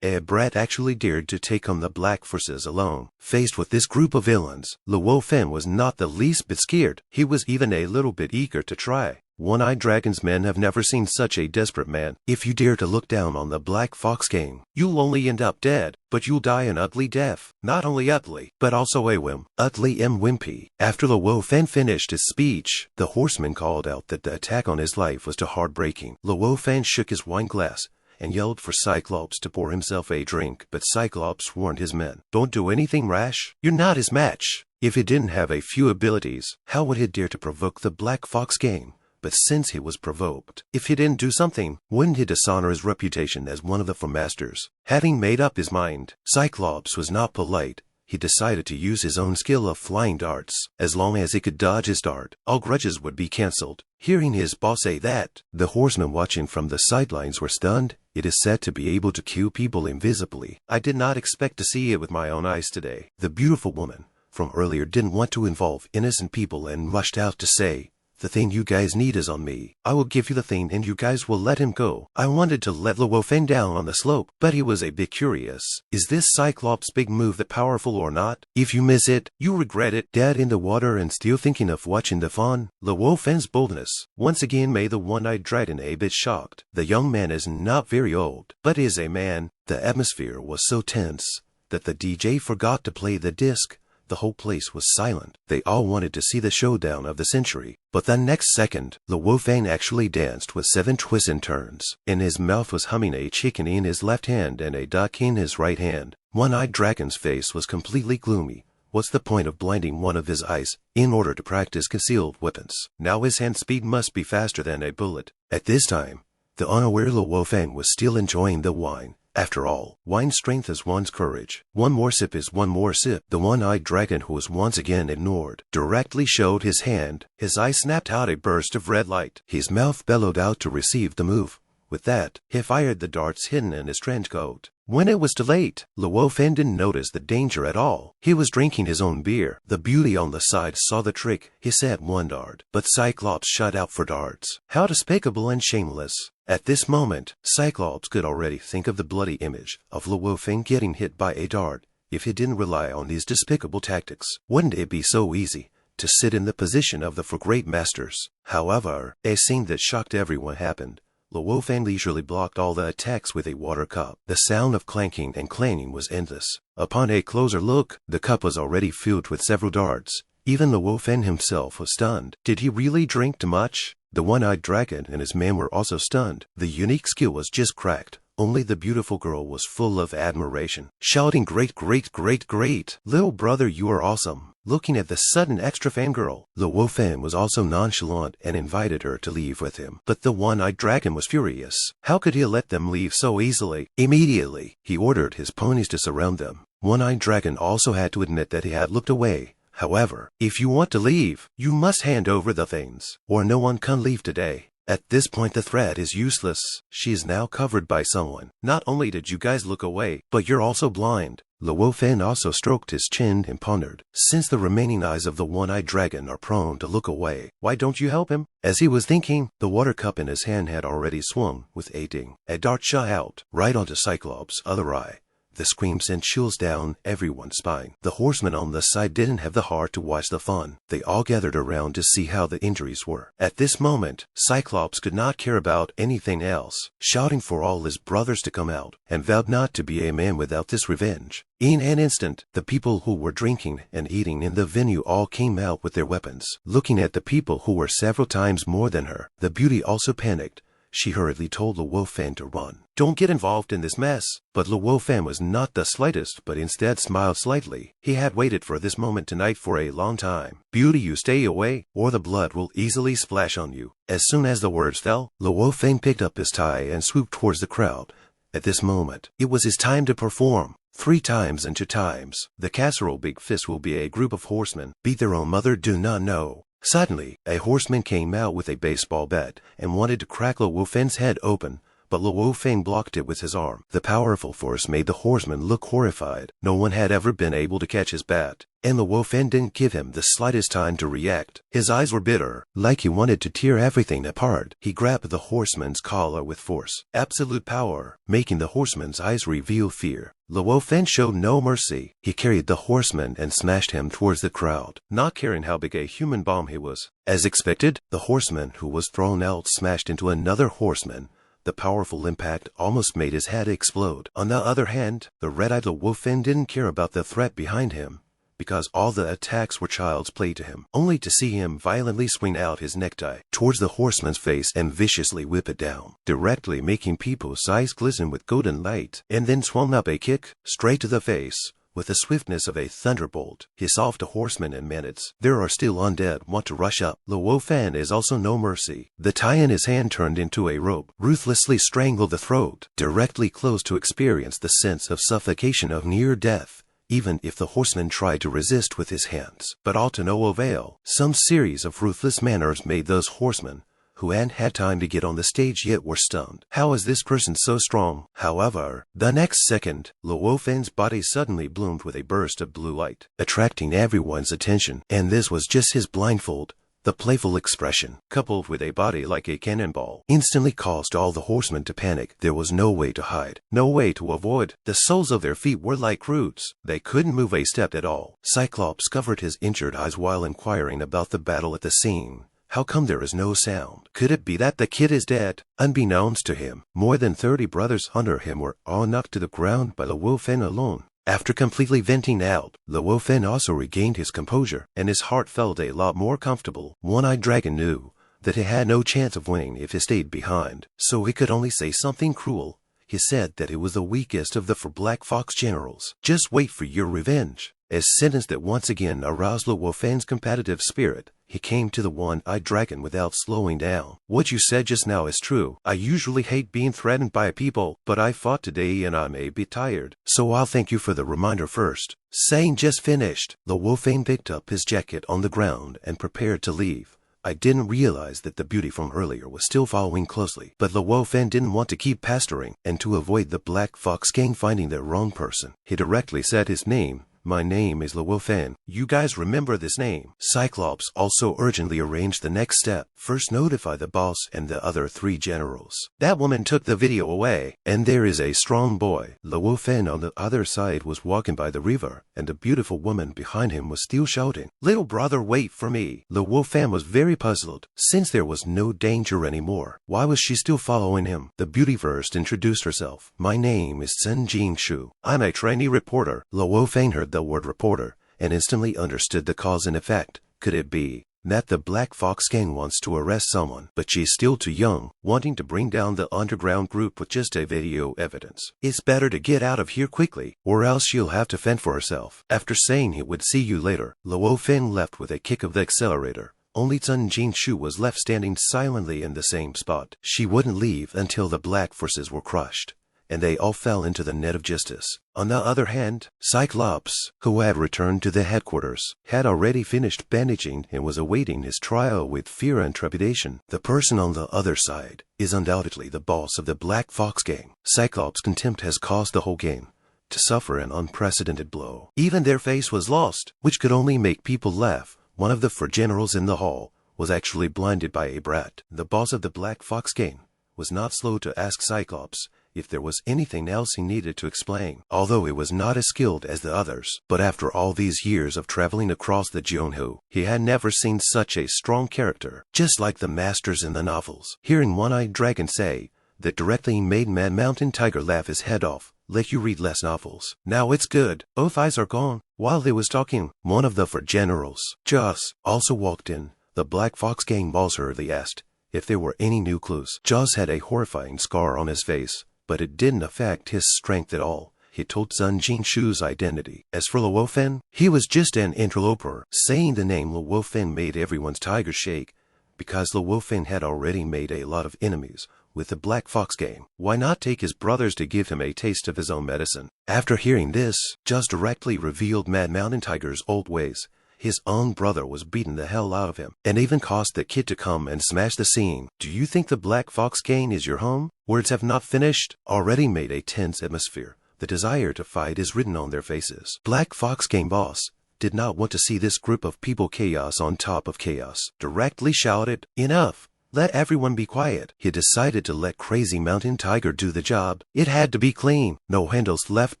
A brat actually dared to take on the black forces alone. Faced with this group of villains, Luo Feng was not the least bit scared. He was even a little bit eager to try. One-Eyed Dragon's men have never seen such a desperate man. If you dare to look down on the Black Fox gang, you'll only end up dead, but you'll die an ugly death. Not only ugly, but also a ugly wimpy. After Luo Feng finished his speech, the horseman called out that the attack on his life was too heartbreaking. Luo Feng shook his wine glass and yelled for Cyclops to pour himself a drink, but Cyclops warned his men, "Don't do anything rash. You're not his match." If he didn't have a few abilities, how would he dare to provoke the Black Fox gang? But since he was provoked, if he didn't do something, wouldn't he dishonor his reputation as one of the four masters? Having made up his mind, Cyclops was not polite. He decided to use his own skill of flying darts. As long as he could dodge his dart, all grudges would be cancelled. Hearing his boss say that, the horsemen watching from the sidelines were stunned. It is said to be able to kill people invisibly. I did not expect to see it with my own eyes today. The beautiful woman from earlier didn't want to involve innocent people and rushed out to say, "The thing you guys need is on me. I will give you the thing and you guys will let him go." I wanted to let Luo Feng down on the slope, but he was a bit curious. Is this Cyclops' big move that powerful or not? If you miss it, you regret it. Dead in the water and still thinking of watching the fun? Luo Feng's boldness once again made the One-Eyed Dragon a bit shocked. The young man is not very old, but is a man. The atmosphere was so tense that the DJ forgot to play the disc. The whole place was silent. They all wanted to see the showdown of the century. But the next second, Luo Feng actually danced with 7 twists and turns. In his mouth was humming a chicken in his left hand and a duck in his right hand. One-Eyed Dragon's face was completely gloomy. What's the point of blinding one of his eyes in order to practice concealed weapons? Now his hand speed must be faster than a bullet. At this time, the unaware Luo Feng was still enjoying the wine. After all, wine strengthens one's courage. One more sip is one more sip. The One-Eyed Dragon, who was once again ignored, directly showed his hand. His eye snapped out a burst of red light. His mouth bellowed out to receive the move. With that, he fired the darts hidden in his trench coat. When it was too late, Luo Feng didn't notice the danger at all. He was drinking his own beer. The beauty on the side saw the trick. He said one dart, but Cyclops shot out for darts. How despicable and shameless. At this moment, Cyclops could already think of the bloody image of Luo Feng getting hit by a dart. If he didn't rely on these despicable tactics, wouldn't it be so easy to sit in the position of the four great masters? However, a scene that shocked everyone happened. Luo Feng leisurely blocked all the attacks with a water cup. The sound of clanking and clanging was endless. Upon a closer look, the cup was already filled with several darts. Even Luo Feng himself was stunned. Did he really drink too much? The One-Eyed Dragon and his men were also stunned. The unique skill was just cracked. Only the beautiful girl was full of admiration, shouting, "Great, great, great, great! Little brother, you are awesome!" Looking at the sudden extra fangirl, Luo Feng was also nonchalant and invited her to leave with him. But the One-Eyed Dragon was furious. How could he let them leave so easily? Immediately, he ordered his ponies to surround them. One-Eyed Dragon also had to admit that he had looked away. However, if you want to leave, you must hand over the things, or no one can leave today. At this point the threat is useless. She is now covered by someone. Not only did you guys look away, but you're also blind. Luo Feng also stroked his chin and pondered. Since the remaining eyes of the One-Eyed Dragon are prone to look away, why don't you help him? As he was thinking, the water cup in his hand had already swung with a ding. A dart shot out, right onto Cyclops' other eye. The scream sent chills down everyone's spine. The horsemen on the side didn't have the heart to watch the fun. They all gathered around to see how the injuries were. At this moment, Cyclops could not care about anything else, shouting for all his brothers to come out, and vowed not to be a man without this revenge. In an instant, the people who were drinking and eating in the venue all came out with their weapons. Looking at the people who were several times more than her, the beauty also panicked. She hurriedly told Luo Feng to run. "Don't get involved in this mess." But Luo Feng was not the slightest, but instead smiled slightly. He had waited for this moment tonight for a long time. "Beauty, you stay away, or the blood will easily splash on you." As soon as the words fell, Luo Feng picked up his tie and swooped towards the crowd. At this moment, it was his time to perform. 3 times and 2 times. The casserole big fist will be a group of horsemen. Beat their own mother, do not know. Suddenly, a horseman came out with a baseball bat and wanted to crack Luo Feng's head open, but Luo Feng blocked it with his arm. The powerful force made the horseman look horrified. No one had ever been able to catch his bat, and Luo Feng didn't give him the slightest time to react. His eyes were bitter, like he wanted to tear everything apart. He grabbed the horseman's collar with force, absolute power, making the horseman's eyes reveal fear. Luo Feng showed no mercy. He carried the horseman and smashed him towards the crowd, not caring how big a human bomb he was. As expected, the horseman who was thrown out smashed into another horseman. The powerful impact almost made his head explode. On the other hand, the red-eyed Luo Feng didn't care about the threat behind him, because all the attacks were child's play to him, only to see him violently swing out his necktie towards the horseman's face and viciously whip it down, directly making people's eyes glisten with golden light, and then swung up a kick straight to the face. With the swiftness of a thunderbolt, he saw the horseman in minutes. There are still undead want to rush up. Luo Feng is also no mercy. The tie in his hand turned into a rope, ruthlessly strangled the throat, directly close to experience the sense of suffocation of near death, even if the horseman tried to resist with his hands. But all to no avail. Some series of ruthless manners made those horsemen, who hadn't had time to get on the stage yet, were stunned. How is this person so strong? However, the next second, Luo Feng's body suddenly bloomed with a burst of blue light, attracting everyone's attention. And this was just his blindfold. The playful expression, coupled with a body like a cannonball, instantly caused all the horsemen to panic. There was no way to hide, no way to avoid. The soles of their feet were like roots. They couldn't move a step at all. Cyclops covered his injured eyes while inquiring about the battle at the scene. How come there is no sound? Could it be that the kid is dead? Unbeknownst to him, more than 30 brothers under him were all knocked to the ground by Luo Feng alone. After completely venting out, Luo Feng also regained his composure, and his heart felt a lot more comfortable. One-Eyed Dragon knew that he had no chance of winning if he stayed behind, so he could only say something cruel. He said that he was the weakest of the four Black Fox generals. Just wait for your revenge. A sentence that once again aroused Luo Feng's competitive spirit. He came to the One-Eyed Dragon without slowing down. What you said just now is true. I usually hate being threatened by people, but I fought today and I'm a bit tired, so I'll thank you for the reminder first. Saying just finished, Luo Feng picked up his jacket on the ground and prepared to leave. I didn't realize that the beauty from earlier was still following closely, but Luo Feng didn't want to keep pestering, and to avoid the Black Fox gang finding the wrong person, he directly said his name. My name is Luo Feng. You guys remember this name. Cyclops also urgently arranged the next step. First notify the boss and the other 3 generals. That woman took the video away, and there is a strong boy. Luo Feng on the other side was walking by the river, and the beautiful woman behind him was still shouting, "Little brother, wait for me." Luo Feng was very puzzled. Since there was no danger anymore, why was she still following him? The beauty first introduced herself. My name is Sun Jingshu. I'm a trainee reporter. Luo Feng heard the word reporter and instantly understood the cause and effect. Could it be that the Black Fox gang wants to arrest someone, but she's still too young, wanting to bring down the underground group with just a video evidence? It's better to get out of here quickly, or else she'll have to fend for herself. After saying he would see you later, Luo Feng left with a kick of the accelerator. Only Sun Jingshu was left standing silently in the same spot. She wouldn't leave until the black forces were crushed, and they all fell into the net of justice. On the other hand, Cyclops, who had returned to the headquarters, had already finished bandaging and was awaiting his trial with fear and trepidation. The person on the other side is undoubtedly the boss of the Black Fox gang. Cyclops' contempt has caused the whole gang to suffer an unprecedented blow. Even their face was lost, which could only make people laugh. One of the 4 generals in the hall was actually blinded by a brat. The boss of the Black Fox gang was not slow to ask Cyclops if there was anything else he needed to explain, although he was not as skilled as the others. But after all these years of traveling across the Jianhu, he had never seen such a strong character, just like the masters in the novels. Hearing One-Eyed Dragon say that directly made Mad Mountain Tiger laugh his head off. Let you read less novels. Now it's good. Both eyes are gone. While they was talking, one of the 4 generals, Joss, also walked in. The Black Fox gang boss hurriedly asked if there were any new clues. Joss had a horrifying scar on his face, but it didn't affect his strength at all. He told Sun Jingshu's identity. As for Luo Feng, he was just an interloper. Saying the name Luo Feng made everyone's tiger shake, because Luo Feng had already made a lot of enemies with the Black Fox gang. Why not take his brothers to give him a taste of his own medicine? After hearing this, Joss directly revealed Mad Mountain Tiger's old ways. his own brother was beating the hell out of him, and even caused the kid to come and smash the scene. Do you think the Black Fox Gang is your home? Words have not finished, already made a tense atmosphere. The desire to fight is written on their faces. Black Fox Gang boss did not want to see this group of people chaos on top of chaos. Directly shouted, "Enough! Let everyone be quiet." He decided to let Crazy Mountain Tiger do the job. It had to be clean, no handles left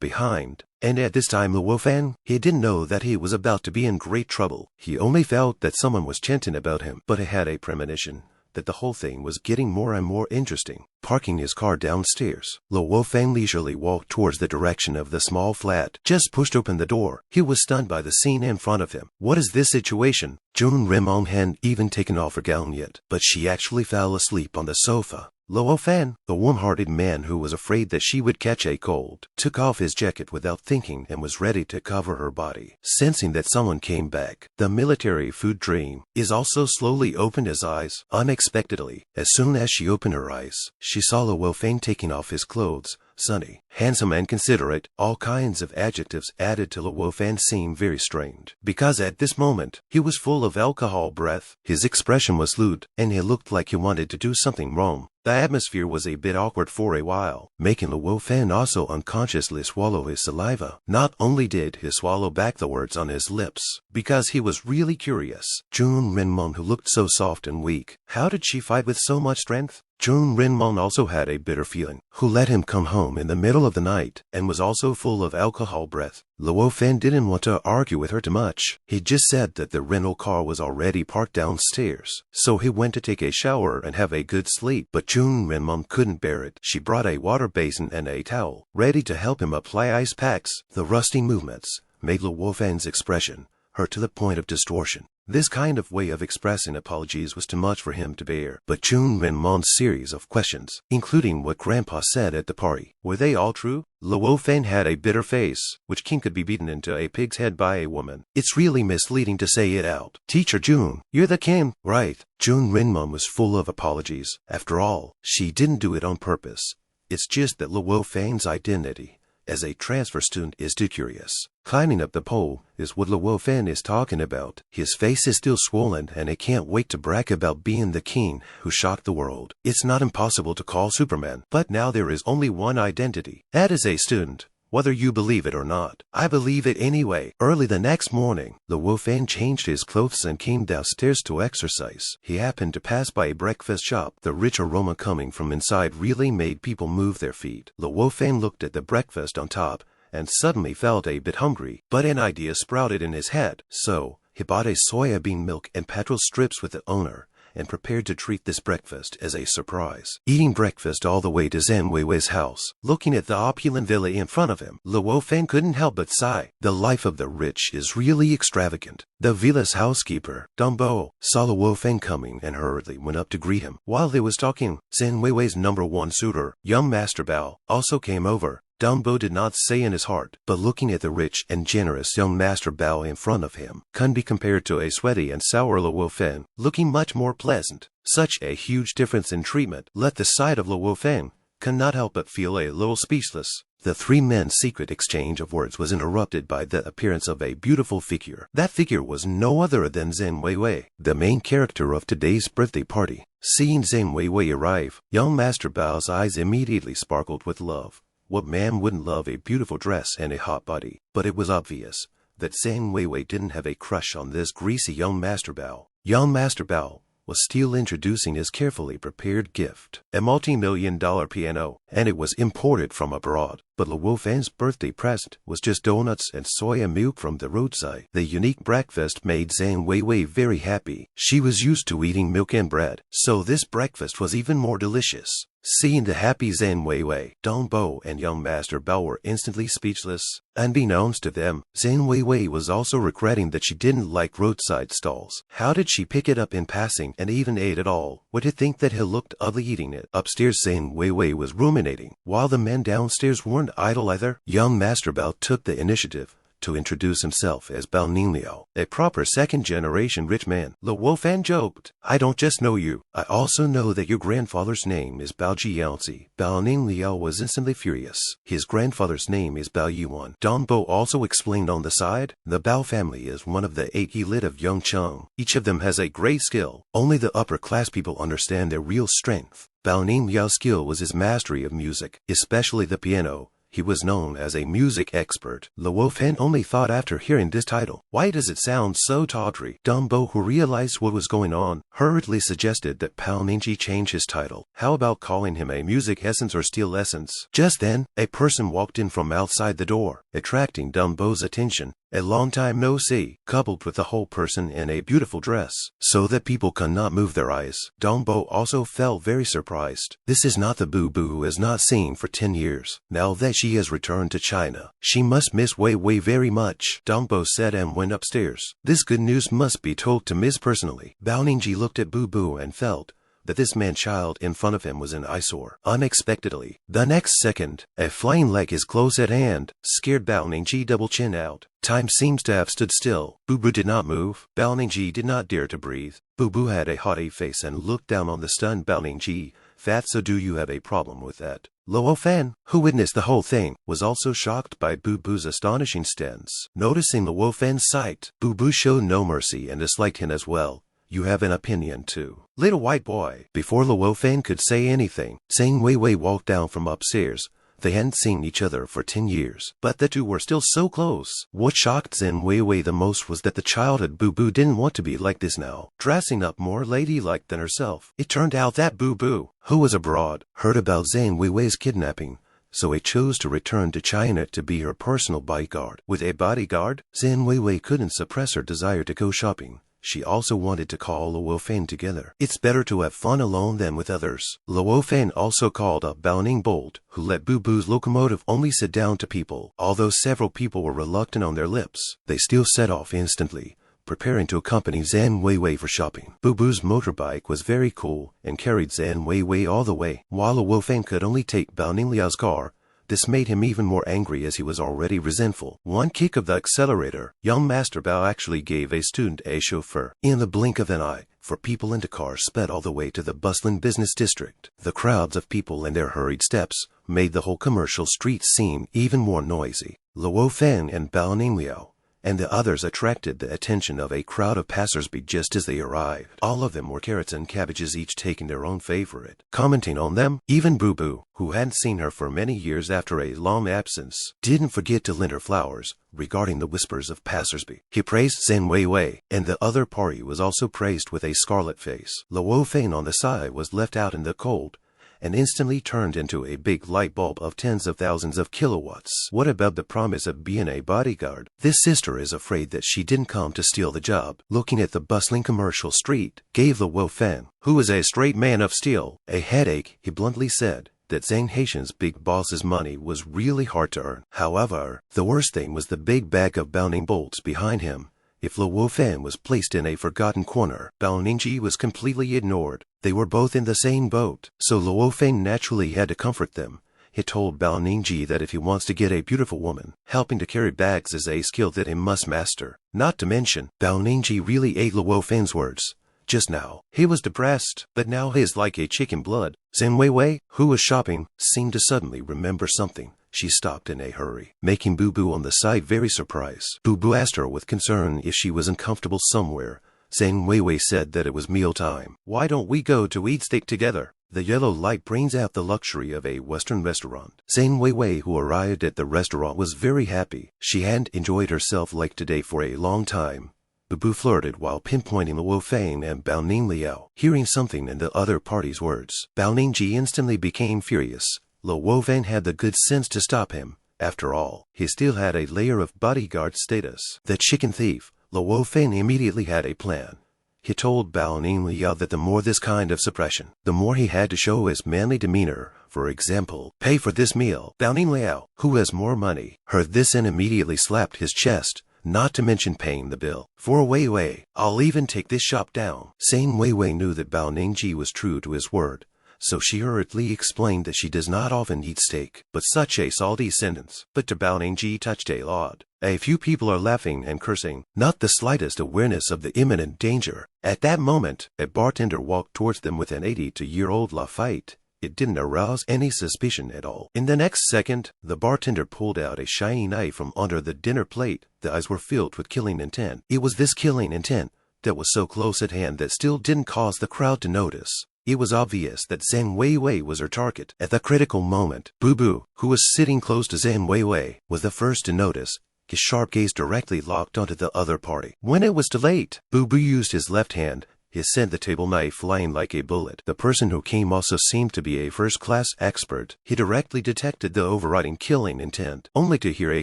behind. And at this time, Luo Feng, he didn't know that he was about to be in great trouble. He only felt that someone was chanting about him, but he had a premonition that the whole thing was getting more and more interesting. Parking his car downstairs, Luo Feng leisurely walked towards the direction of the small flat. Just pushed open the door, he was stunned by the scene in front of him. What is this situation? June Rimong hadn't even taken off her gown yet, but she actually fell asleep on the sofa. Luo Feng, the warm-hearted man who was afraid that she would catch a cold, took off his jacket without thinking and was ready to cover her body. Sensing that someone came back, the military food dream is also slowly opened his eyes unexpectedly. As soon as she opened her eyes, she saw Luo Feng taking off his clothes. Sunny, handsome and considerate, all kinds of adjectives added to Luo Feng seemed very strained. Because at this moment, he was full of alcohol breath. His expression was lewd, and he looked like he wanted to do something wrong. The atmosphere was a bit awkward for a while, making Luo Feng also unconsciously swallow his saliva. Not only did he swallow back the words on his lips, because he was really curious. June Renmon, who looked so soft and weak, how did she fight with so much strength? June Renmon also had a bitter feeling, who let him come home in the middle of the night, and was also full of alcohol breath. Luo Feng didn't want to argue with her too much. He just said that the rental car was already parked downstairs, so he went to take a shower and have a good sleep. But June Renmon couldn't bear it. She brought a water basin and a towel, ready to help him apply ice packs. The rusty movements made Luo Feng's expression hurt to the point of distortion. This kind of way of expressing apologies was too much for him to bear. But June Renmon's series of questions, including what Grandpa said at the party, were they all true? Luo Feng had a bitter face, which king could be beaten into a pig's head by a woman. It's really misleading to say it out. Teacher June, you're the king, right? June Renmon was full of apologies. After all, she didn't do it on purpose. It's just that Luo Feng's identity as a transfer student is too curious. Climbing up the pole is what Luo Feng is talking about. His face is still swollen and he can't wait to brag about being the king who shocked the world. It's not impossible to call Superman, but now there is only one identity. That is a student. Whether you believe it or not, I believe it anyway. Early the next morning, Luo Feng changed his clothes and came downstairs to exercise. He happened to pass by a breakfast shop. The rich aroma coming from inside really made people move their feet. Luo Feng looked at the breakfast on top and suddenly felt a bit hungry, but an idea sprouted in his head. So, he bought a soybean milk and petrol strips with the owner, and prepared to treat this breakfast as a surprise. Eating breakfast all the way to Zhang Weiwei's house, looking at the opulent villa in front of him, Luo Feng couldn't help but sigh. The life of the rich is really extravagant. The villa's housekeeper, Dong Bo, saw Luo Feng coming and hurriedly went up to greet him. While they was talking, Zhang Weiwei's #1 suitor, young Master Bao, also came over. Dong Bo did not say in his heart, but looking at the rich and generous young Master Bao in front of him couldn't be compared to a sweaty and sour Luo Feng, looking much more pleasant. Such a huge difference in treatment left the sight of Luo Feng could not help but feel a little speechless. The three men's secret exchange of words was interrupted by the appearance of a beautiful figure. That figure was no other than Zhang Weiwei, the main character of today's birthday party. Seeing Zhang Weiwei arrive, young Master Bao's eyes immediately sparkled with love. What man wouldn't love a beautiful dress and a hot body? But it was obvious that Zhang Weiwei didn't have a crush on this greasy young Master Bao. Young Master Bao was still introducing his carefully prepared gift, a multi-million-dollar piano, and it was imported from abroad. But Luo Feng's birthday present was just donuts and soya milk from the roadside. The unique breakfast made Zhang Weiwei very happy. She was used to eating milk and bread, so this breakfast was even more delicious. Seeing the happy Zhang Weiwei, Dong Bo and young Master Bao were instantly speechless. Unbeknownst to them, Zhang Weiwei was also regretting that she didn't like roadside stalls. How did she pick it up in passing and even ate it all? Would he think that he looked ugly eating it? Upstairs, Zhang Weiwei was ruminating, while the men downstairs weren't idle either. Young Master Bao took the initiative to introduce himself as Bao Ningliao, a proper second-generation rich man. Luo Feng joked, "I don't just know you. I also know that your grandfather's name is Bao Jiaozi." Bao Ningliao was instantly furious. His grandfather's name is Bao Yuan. Dong Bo also explained on the side, the Bao family is one of the 8 elite of Yongcheng. Each of them has a great skill. Only the upper-class people understand their real strength. Bao Ningliao's skill was his mastery of music, especially the piano. He was known as a music expert. Luo Feng only thought after hearing this title, "Why does it sound so tawdry?" Dong Bo, who realized what was going on, hurriedly suggested that Bao Ningji change his title. How about calling him a music essence or steel essence? Just then, a person walked in from outside the door, attracting Dong Bo's attention. A long time no see, coupled with the whole person in a beautiful dress, so that people could not move their eyes. Dong Bo also felt very surprised. This is not the Boo Boo who has not seen for 10 years. Now that she has returned to China, she must miss Wei Wei very much, Dong Bo said and went upstairs. This good news must be told to Miss personally. Bao Ningji looked at Boo Boo and felt that this man-child in front of him was an eyesore. Unexpectedly, the next second, a flying leg is close at hand, scared Bao Ningji double chin out. Time seems to have stood still. Boo Boo did not move. Bao Ningji did not dare to breathe. Boo Boo had a haughty face and looked down on the stunned Bao Ningji. "Fat, so do you have a problem with that?" Luo Feng, who witnessed the whole thing, was also shocked by Boo Boo's astonishing stance. Noticing Luo Feng's sight, Boo Boo showed no mercy and disliked him as well. "You have an opinion too, little white boy." Before Luo Feng could say anything, Zhang Wei Wei walked down from upstairs. They hadn't seen each other for 10 years, but the two were still so close. What shocked Zhang Wei Wei the most was that the childhood Boo Boo didn't want to be like this now, dressing up more ladylike than herself. It turned out that Boo Boo, who was abroad, heard about Zhang Wei Wei's kidnapping, so he chose to return to China to be her personal bodyguard. With a bodyguard, Zhang Wei Wei couldn't suppress her desire to go shopping. She also wanted to call Luo Feng together. It's better to have fun alone than with others. Luo Feng also called up Bao Ningbold, who let Boo Boo's locomotive only sit down to people. Although several people were reluctant on their lips, they still set off instantly, preparing to accompany Zhang Wei Wei for shopping. Boo Boo's motorbike was very cool and carried Zhang Wei Wei all the way, while Luo Feng could only take Bao Ningliao's car. This made him even more angry as he was already resentful. One kick of the accelerator, young Master Bao actually gave a student a chauffeur. In the blink of an eye, 4 people in the car sped all the way to the bustling business district. The crowds of people and their hurried steps made the whole commercial street seem even more noisy. Luo Feng and Bao Ningliao and the others attracted the attention of a crowd of passersby just as they arrived. All of them were carrots and cabbages, each taking their own favorite. Commenting on them, even Boo Boo, who hadn't seen her for many years after a long absence, didn't forget to lend her flowers. Regarding the whispers of passersby, he praised Zhang Wei Wei, and the other party was also praised with a scarlet face. Luo Feng on the side was left out in the cold, and instantly turned into a big light bulb of tens of thousands of kilowatts. What about the promise of being a bodyguard? This sister is afraid that she didn't come to steal the job. Looking at the bustling commercial street, gave Luo Feng, who is a straight man of steel, a headache. He bluntly said that Zhang Haitian's big boss's money was really hard to earn. However, the worst thing was the big bag of bounding bolts behind him. If Luo Feng was placed in a forgotten corner, Bao Ningji was completely ignored. They were both in the same boat, so Luo Feng naturally had to comfort them. He told Bao Ningji that if he wants to get a beautiful woman, helping to carry bags is a skill that he must master. Not to mention, Bao Ningji really ate Luo Feng's words. Just now, he was depressed, but now he is like a chicken blood. Zhang Wei Wei, who was shopping, seemed to suddenly remember something. She stopped in a hurry, making Boo Boo on the side very surprised. Boo Boo asked her with concern if she was uncomfortable somewhere. Zhang Wei Wei said that it was meal time. "Why don't we go to eat steak together?" The yellow light brings out the luxury of a Western restaurant. Zhang Wei Wei, who arrived at the restaurant, was very happy. She hadn't enjoyed herself like today for a long time. Boo Boo flirted while pinpointing Luo Feng and Bao Ningliao. Hearing something in the other party's words, Bao Ningji instantly became furious. Luo Feng had the good sense to stop him. After all, he still had a layer of bodyguard status. The chicken thief, Luo Feng, immediately had a plan. He told Bao Ningliao that the more this kind of suppression, the more he had to show his manly demeanor. For example, "Pay for this meal." Bao Ningliao, who has more money, heard this and immediately slapped his chest, not to mention paying the bill. "For Wei Wei, I'll even take this shop down." Zhang Wei Wei knew that Bao Ningji was true to his word. so she hurriedly explained that she does not often eat steak, but such a salty sentence. But to Bauhinia touched a lot. A few people are laughing and cursing, not the slightest awareness of the imminent danger. At that moment, a bartender walked towards them with an 82-year-old Lafayette. It didn't arouse any suspicion at all. In the next second, the bartender pulled out a shiny knife from under the dinner plate. The eyes were filled with killing intent. It was this killing intent that was so close at hand that still didn't cause the crowd to notice. It was obvious that Zhang Weiwei was her target. At the critical moment, Bu Bu, who was sitting close to Zhang Weiwei, was the first to notice. His sharp gaze directly locked onto the other party. When it was too late, Bu Bu used his left hand. He sent the table knife flying like a bullet. The person who came also seemed to be a first-class expert. He directly detected the overriding killing intent, only to hear a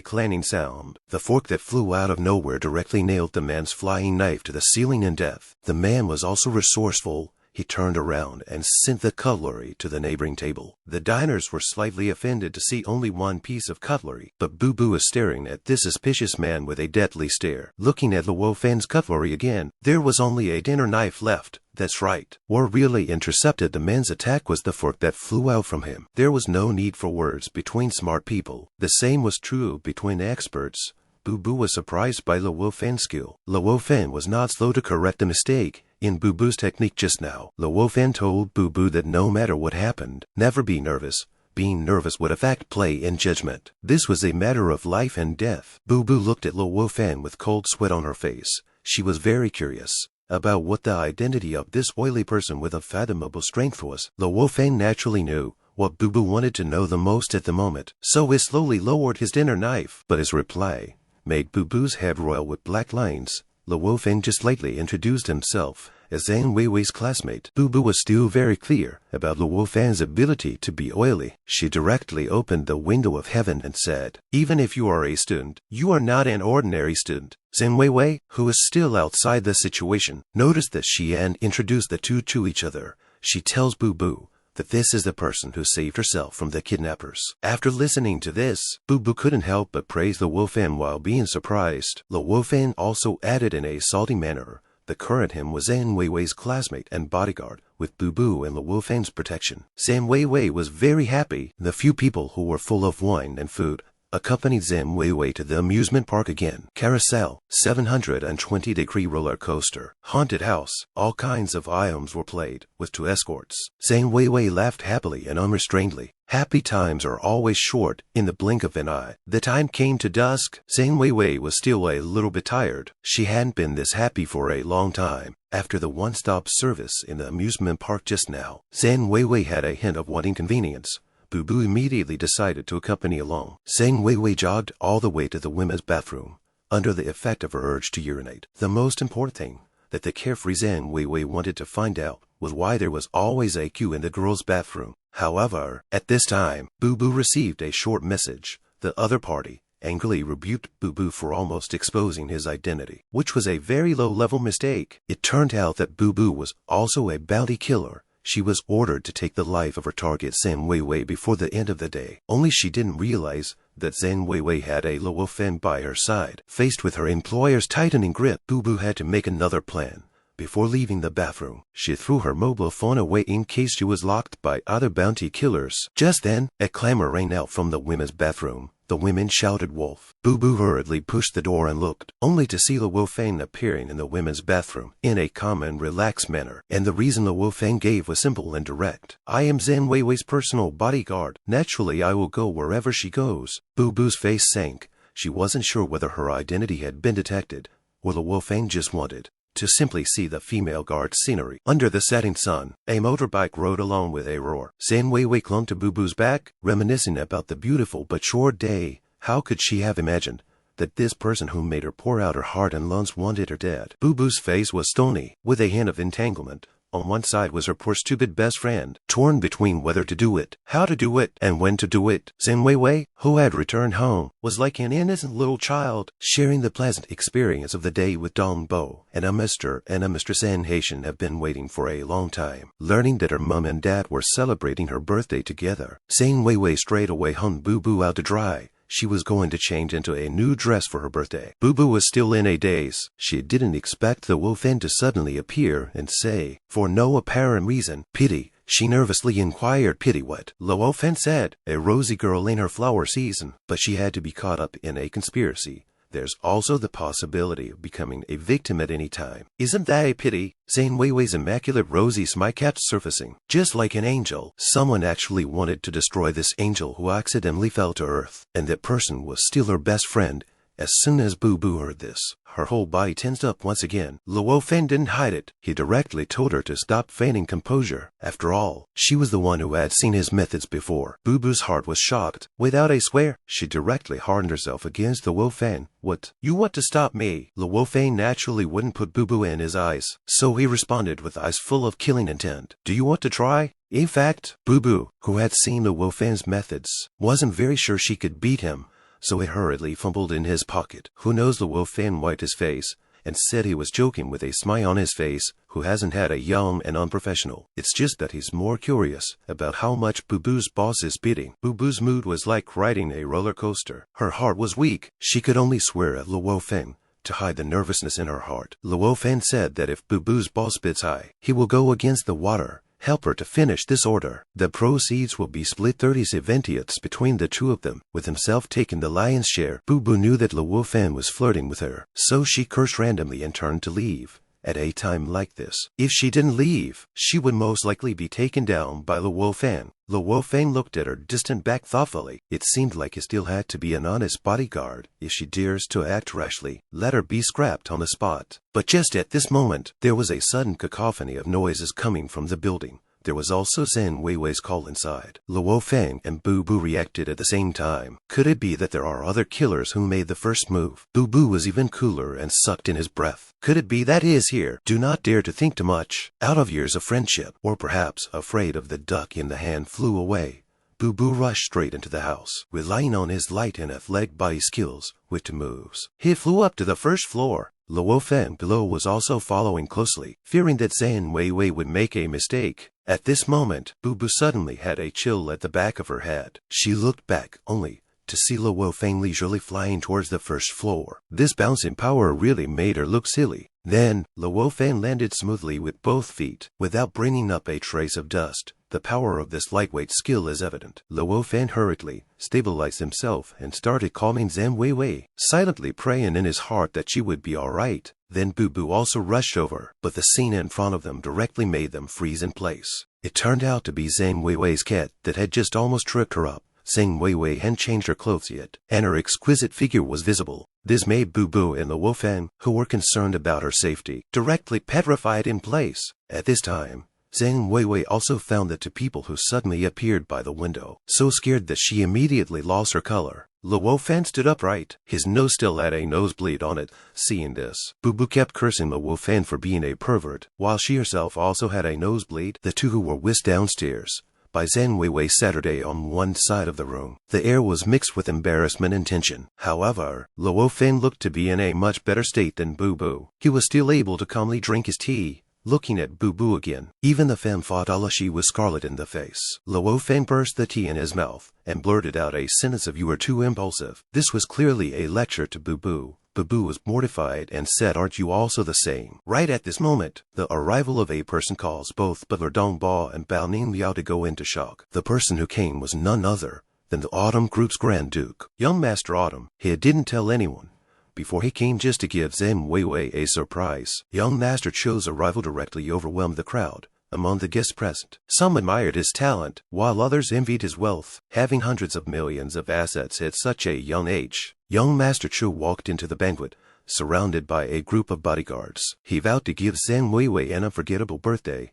clanging sound. The fork that flew out of nowhere directly nailed the man's flying knife to the ceiling in death. The man was also resourceful. He turned around and sent the cutlery to the neighboring table. The diners were slightly offended to see only one piece of cutlery, but Bu Bu was staring at this suspicious man with a deadly stare. Looking at Luo Feng's cutlery again, there was only a dinner knife left. That's right. What really intercepted the man's attack was the fork that flew out from him. There was no need for words between smart people. The same was true between experts. Bu Bu was surprised by Luo Feng's skill. Luo Feng was not slow to correct the mistake in Bu Bu's technique just now. Luo Feng told Bu Bu that no matter what happened, never be nervous. Being nervous would affect play and judgment. This was a matter of life and death. Bu Bu looked at Luo Feng with cold sweat on her face. She was very curious about what the identity of this oily person with unfathomable strength was. Luo Feng naturally knew what Bu Bu wanted to know the most at the moment, so he slowly lowered his dinner knife, but his reply made Bu Bu's head roil with black lines. Luo Feng just lightly introduced himself as Zhang Weiwei's classmate. Bu Bu was still very clear about Luo Feng's ability to be oily. She directly opened the window of heaven and said, "Even if you are a student, you are not an ordinary student." Zhang Weiwei, who was still outside the situation, noticed that she and introduced the two to each other. She tells Bu Bu that this is the person who saved herself from the kidnappers. After listening to this, Bu Bu couldn't help but praise Luo Feng while being surprised. Luo Feng also added in a salty manner, the current him was Zhang Weiwei's classmate and bodyguard, with Bu Bu and Luo Feng's protection. Zhang Weiwei was very happy. The few people who were full of wine and food accompanied Zhang Weiwei to the amusement park again. Carousel, 720-degree roller coaster, haunted house, all kinds of items were played, with two escorts. Zhang Weiwei laughed happily and unrestrainedly. Happy times are always short, in the blink of an eye. The time came to dusk. Zhang Weiwei was still a little bit tired. She hadn't been this happy for a long time. After the one-stop service in the amusement park just now, Zhang Weiwei had a hint of wanting convenience. Bu Bu immediately decided to accompany along. Zhang Weiwei jogged all the way to the women's bathroom, under the effect of her urge to urinate. The most important thing that the carefree Zhang Weiwei wanted to find out was why there was always a queue in the girls' bathroom. However, at this time, Bu Bu received a short message. The other party angrily rebuked Bu Bu for almost exposing his identity, which was a very low-level mistake. It turned out that Bu Bu was also a bounty killer. She was ordered to take the life of her target Zhang Weiwei before the end of the day. Only she didn't realize that Zhang Weiwei had a Luo Feng by her side. Faced with her employer's tightening grip, Bu Bu had to make another plan. Before leaving the bathroom, she threw her mobile phone away in case she was locked by other bounty killers. Just then, a clamor rang out from the women's bathroom. The women shouted wolf. Bu Bu hurriedly pushed the door and looked, only to see Luo Feng appearing in the women's bathroom in a calm and relaxed manner. And the reason Luo Feng gave was simple and direct. "I am Zhang Weiwei's personal bodyguard. Naturally, I will go wherever she goes." Bu Bu's face sank. She wasn't sure whether her identity had been detected, or Luo Feng just wanted to simply see the female guard's scenery. Under the setting sun, a motorbike rode along with a roar. Zhang Weiwei clung to Bu Bu's back, reminiscing about the beautiful but short day. How could she have imagined that this person who made her pour out her heart and lungs wanted her dead? Bu Bu's face was stony, with a hint of entanglement. On one side was her poor stupid best friend, torn between whether to do it, how to do it, and when to do it. Zhang Weiwei, who had returned home, was like an innocent little child, sharing the pleasant experience of the day with Dong Bo. And a Mr. and a Mistress Anne Haitian have been waiting for a long time. Learning that her mom and dad were celebrating her birthday together, Zhang Weiwei straight away hung Bu Bu out to dry. She was going to change into a new dress for her birthday. Bu Bu was still in a daze. She didn't expect the Luo Feng to suddenly appear and say, for no apparent reason, "Pity, she nervously inquired. Pity what? Luo Feng said. A rosy girl in her flower season, but she had to be caught up in a conspiracy. There's also the possibility of becoming a victim at any time. Isn't that a pity? Zhang Weiwei's immaculate rosy smile kept surfacing. Just like an angel, someone actually wanted to destroy this angel who accidentally fell to earth, and that person was still her best friend. As soon as Boo Boo heard this, her whole body tensed up once again. Luo Feng didn't hide it. He directly told her to stop feigning composure. After all, she was the one who had seen his methods before. Boo Boo's heart was shocked. Without a swear, she directly hardened herself against Luo Feng. What? You want to stop me? Luo Feng naturally wouldn't put Boo Boo in his eyes, so he responded with eyes full of killing intent. Do you want to try? In fact, Boo Boo, who had seen Luo Feng's methods, wasn't very sure she could beat him. So he hurriedly fumbled in his pocket. Who knows? Luo Feng wiped his face and said he was joking with a smile on his face. Who hasn't had a young and unprofessional? It's just that he's more curious about how much Boo Boo's boss is bidding. Boo Boo's mood was like riding a roller coaster. Her heart was weak. She could only swear at Luo Feng to hide the nervousness in her heart. Luo Feng said that if Boo Boo's boss bids high, he will go against the water. Help her to finish this order. The proceeds will be split 30/70ths between the two of them, with himself taking the lion's share. Boo Boo knew that Luo Feng was flirting with her, so she cursed randomly and turned to leave. At a time like this, if she didn't leave, she would most likely be taken down by Luo Feng. Luo Feng looked at her distant back thoughtfully. It seemed like he still had to be an honest bodyguard. If she dares to act rashly, let her be scrapped on the spot. But just at this moment, there was a sudden cacophony of noises coming from the building. There was also Zhang Weiwei's call inside. Luo Feng and Boo Boo reacted at the same time. Could it be that there are other killers who made the first move? Boo Boo was even cooler and sucked in his breath. Could it be that he is here? Do not dare to think too much. Out of years of friendship, or perhaps afraid of the duck in the hand, flew away. Boo Boo rushed straight into the house, relying on his light and athletic body skills with two moves. He flew up to the first floor. Luo Feng below was also following closely, fearing that Zhang Weiwei would make a mistake. At this moment, Boo Boo suddenly had a chill at the back of her head. She looked back only to see Luo Feng leisurely flying towards the first floor. This bouncing power really made her look silly. Then, Luo Feng landed smoothly with both feet, without bringing up a trace of dust. The power of this lightweight skill is evident. Luo Feng hurriedly stabilized himself and started calming Zhang Weiwei, silently praying in his heart that she would be alright. Then Boo Boo also rushed over, but the scene in front of them directly made them freeze in place. It turned out to be Zhang Weiwei's cat that had just almost tripped her up. Zhang Weiwei hadn't changed her clothes yet, and her exquisite figure was visible. This made Boo Boo and Luo Feng, who were concerned about her safety, directly petrified in place. At this time, Zhang Weiwei also found the two people who suddenly appeared by the window, so scared that she immediately lost her color. Luo Feng stood upright, his nose still had a nosebleed on it. Seeing this, Boo Boo kept cursing Luo Feng for being a pervert, while she herself also had a nosebleed. The two who were whisked downstairs by Zhang Weiwei Saturday on one side of the room. The air was mixed with embarrassment and tension. However, Luo Feng looked to be in a much better state than Boo Boo. He was still able to calmly drink his tea. Looking at Boo Boo again, even the femme fatale, she was scarlet in the face. Luo Feng burst the tea in his mouth and blurted out a sentence of "You are too impulsive." This was clearly a lecture to Boo Boo. Boo Boo was mortified and said, "Aren't you also the same?" Right at this moment, the arrival of a person caused both Butler Dong Bao and Bao Ning Liao to go into shock. The person who came was none other than the Autumn Group's Grand Duke, young Master Autumn. He didn't tell anyone before he came, just to give Zhang Weiwei a surprise. Young Master Chou's arrival directly overwhelmed the crowd. Among the guests present, some admired his talent, while others envied his wealth, having hundreds of millions of assets at such a young age. Young Master Chou walked into the banquet, surrounded by a group of bodyguards. He vowed to give Zhang Weiwei an unforgettable birthday.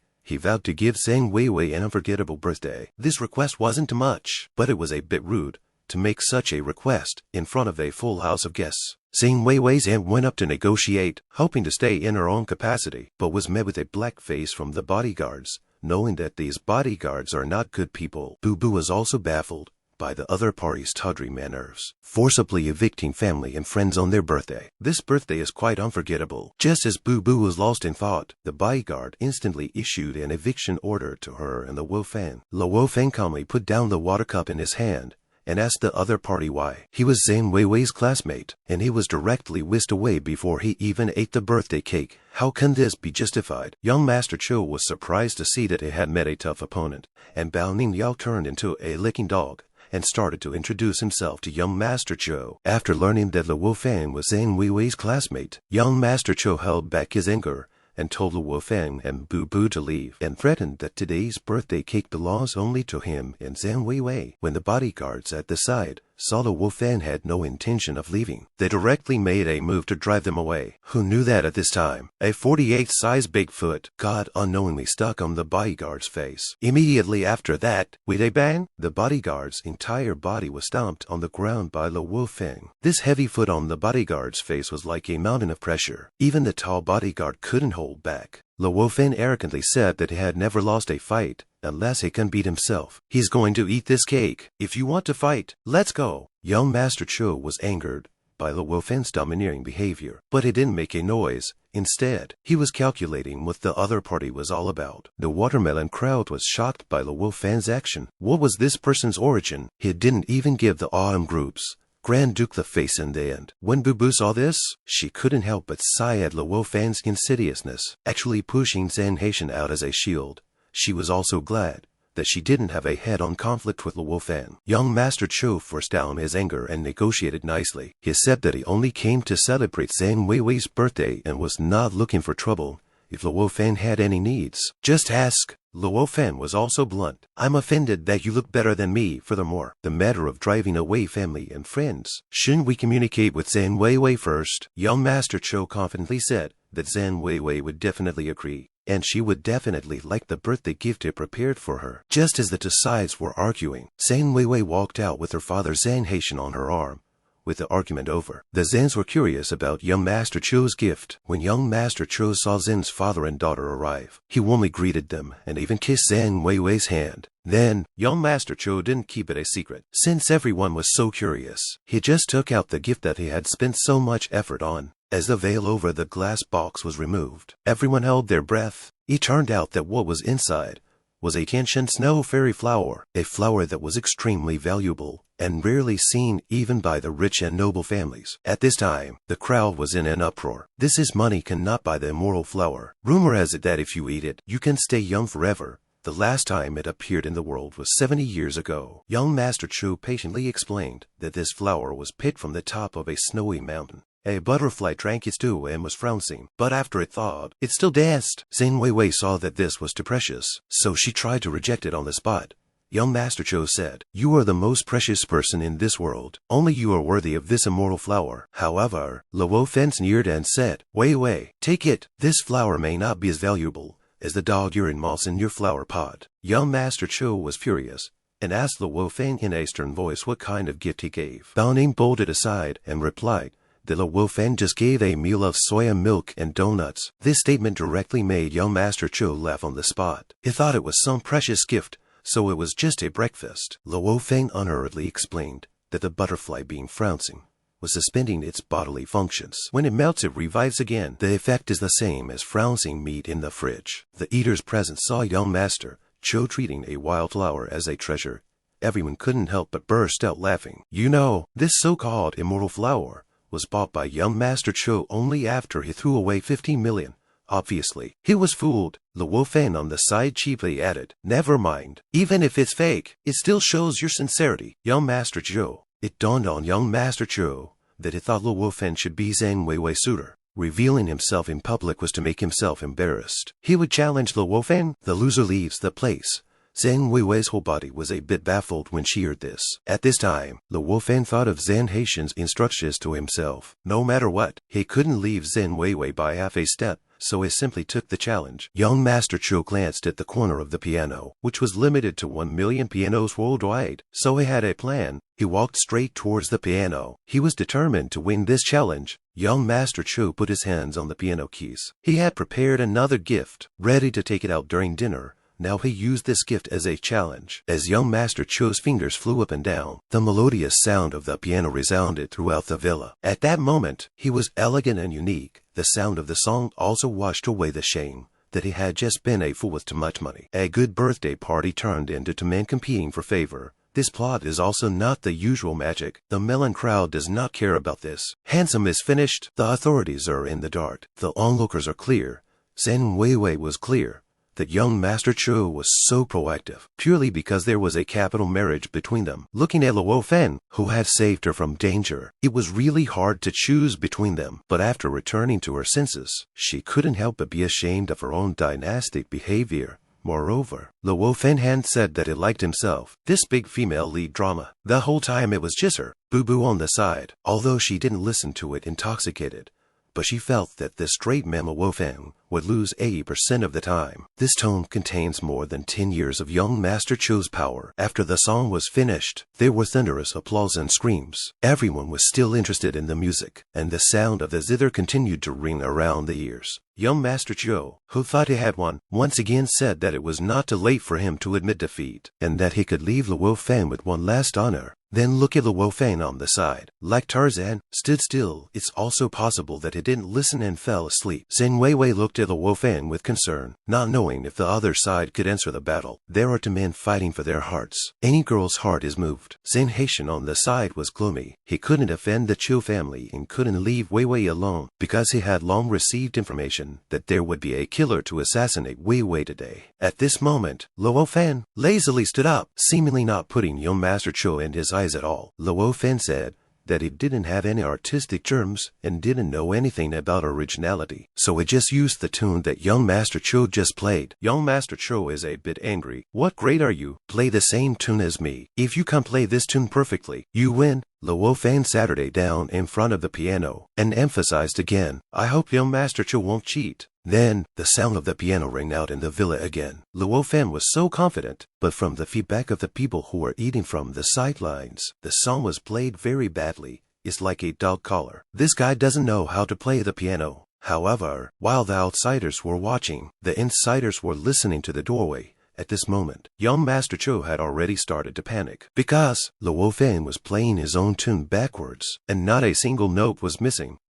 This request wasn't much, but it was a bit rude to make such a request in front of a full house of guests. Zhang Weiwei's aunt went up to negotiate, hoping to stay in her own capacity, but was met with a black face from the bodyguards, knowing that these bodyguards are not good people. Boo Boo was also baffled by the other party's tawdry manners, forcibly evicting family and friends on their birthday. This birthday is quite unforgettable. Just as Boo Boo was lost in thought, the bodyguard instantly issued an eviction order to her and Luo Feng. Luo Feng calmly put down the water cup in his hand and asked the other party why. He was Zhang Weiwei's classmate, and he was directly whisked away before he even ate the birthday cake. How can this be justified? Young Master Cho was surprised to see that he had met a tough opponent, and Bao Ningyao turned into a licking dog and started to introduce himself to young Master Cho. After learning that Luo Feng was Zhang Weiwei's classmate, young Master Cho held back his anger and told Luo Feng and Bu Bu to leave, and threatened that today's birthday cake belongs only to him and Zhang Weiwei. When the bodyguards at the side saw Luo Feng had no intention of leaving, they directly made a move to drive them away. Who knew that at this time? A 48-size Bigfoot got unknowingly stuck on the bodyguard's face. Immediately after that, with a bang, the bodyguard's entire body was stomped on the ground by Luo Feng. This heavy foot on the bodyguard's face was like a mountain of pressure. Even the tall bodyguard couldn't hold back. Luo Feng arrogantly said that he had never lost a fight unless he can beat himself. He's going to eat this cake. If you want to fight, let's go. Young Master Cho was angered by Luo Feng's domineering behavior, but he didn't make a noise. Instead, he was calculating what the other party was all about. The watermelon crowd was shocked by Luo Feng's action. What was this person's origin? He didn't even give the autumn groups Grand Duke the face in the end. When Bu Bu saw this, she couldn't help but sigh at Luo Feng's insidiousness, actually pushing Zhang Haitian out as a shield. She was also glad that she didn't have a head-on conflict with Luo Feng. Young Master Cho forced down his anger and negotiated nicely. He said that he only came to celebrate Zhang Weiwei's birthday and was not looking for trouble. If Luo Feng had any needs, just ask. Luo Feng was also blunt. I'm offended that you look better than me. Furthermore, the matter of driving away family and friends. Shouldn't we communicate with Zhang Weiwei first? Young Master Cho confidently said that Zhang Weiwei would definitely agree, and she would definitely like the birthday gift he prepared for her. Just as the two sides were arguing, Zhang Weiwei walked out with her father Zhang Haitian on her arm. With the argument over, the Zhens were curious about young Master Cho's gift. When young Master Cho saw Zhen's father and daughter arrive, he warmly greeted them and even kissed Zhang Weiwei's hand. Then, young Master Cho didn't keep it a secret. Since everyone was so curious, he just took out the gift that he had spent so much effort on. As the veil over the glass box was removed, everyone held their breath. It turned out that what was inside was a Tianshan snow fairy flower, a flower that was extremely valuable and rarely seen even by the rich and noble families. At this time, the crowd was in an uproar. This is money cannot buy the immortal flower. Rumor has it that if you eat it, you can stay young forever. The last time it appeared in the world was 70 years ago. Young Master Cho patiently explained that this flower was picked from the top of a snowy mountain. A butterfly drank its dew and was frowning, but after it thawed, it still danced. Zhang Weiwei saw that this was too precious, so she tried to reject it on the spot. Young Master Cho said, "You are the most precious person in this world. Only you are worthy of this immortal flower." However, Luo Feng sneered and said, Weiwei, take it. This flower may not be as valuable as the dog urine moss in your flower pot. Young Master Cho was furious and asked Luo Feng in a stern voice what kind of gift he gave. Bao Ning bolted aside and replied that Luo Feng just gave a meal of soya milk and donuts. This statement directly made young Master Cho laugh on the spot. He thought it was some precious gift, so it was just a breakfast. Luo Feng unhurriedly explained that the butterfly being frowning was suspending its bodily functions. When it melts, it revives again. The effect is the same as frowning meat in the fridge. The eaters present saw young Master Cho treating a wildflower as a treasure. Everyone couldn't help but burst out laughing. You know, this so-called immortal flower was bought by young Master Cho only after he threw away 15 million. Obviously, he was fooled. Luo Feng on the side cheaply added, "Never mind. Even if it's fake, it still shows your sincerity." Young Master Cho. It dawned on young Master Cho that he thought Luo Feng should be Zhang Weiwei's suitor. Revealing himself in public was to make himself embarrassed. He would challenge Luo Feng. The loser leaves the place. Zhang Weiwei's whole body was a bit baffled when she heard this. At this time, Luo Feng thought of Zhang Haitian's instructions to himself. No matter what, he couldn't leave Zhang Weiwei by half a step, so he simply took the challenge. Young Master Cho glanced at the corner of the piano, which was limited to 1 million pianos worldwide, so he had a plan. He walked straight towards the piano. He was determined to win this challenge. Young Master Cho put his hands on the piano keys. He had prepared another gift, ready to take it out during dinner. Now he used this gift as a challenge. As young Master Cho's fingers flew up and down, the melodious sound of the piano resounded throughout the villa. At that moment, he was elegant and unique. The sound of the song also washed away the shame that he had just been a fool with too much money. A good birthday party turned into two men competing for favor. This plot is also not the usual magic. The melon crowd does not care about this. Handsome is finished. The authorities are in the dark. The onlookers are clear. Zhen Weiwei was clear that young Master Chu was so proactive, purely because there was a capital marriage between them. Looking at Luo Feng, who had saved her from danger, it was really hard to choose between them. But after returning to her senses, she couldn't help but be ashamed of her own dynastic behavior. Moreover, Luo Feng had said that he liked himself, this big female lead drama. The whole time it was just her, boo-boo on the side, although she didn't listen to it intoxicated. But she felt that the straight man Luo Feng would lose 80% of the time. This tome contains more than 10 years of young Master Chu's power. After the song was finished, there were thunderous applause and screams. Everyone was still interested in the music, and the sound of the zither continued to ring around the ears. Young Master Chu, who thought he had won, once again said that it was not too late for him to admit defeat, and that he could leave Luo Feng with one last honor. Then look at Luo Feng on the side. Like Tarzan, stood still. It's also possible that he didn't listen and fell asleep. Zhen Weiwei looked at Luo Feng with concern, not knowing if the other side could answer the battle. There are two men fighting for their hearts. Any girl's heart is moved. Zhen Haitian on the side was gloomy. He couldn't offend the Chu family and couldn't leave Weiwei alone, because he had long received information that there would be a killer to assassinate Weiwei today. At this moment, Luo Feng lazily stood up, seemingly not putting young Master Chu in his eyes at all. Luo Feng said that he didn't have any artistic germs and didn't know anything about originality, so he just used the tune that young Master Chu just played. Young Master Chu is a bit angry. What grade are you? Play the same tune as me. If you can play this tune perfectly, you win. Luo Feng Saturday down in front of the piano and emphasized again, I hope young Master Chu won't cheat. Then, the sound of the piano rang out in the villa again. Luo Feng was so confident, but from the feedback of the people who were eating from the sidelines, the song was played very badly. It's like a dog collar. This guy doesn't know how to play the piano. However, while the outsiders were watching, the insiders were listening to the doorway. At this moment, young Master Chu had already started to panic, because Luo Feng was playing his own tune backwards, and not a single note was missing.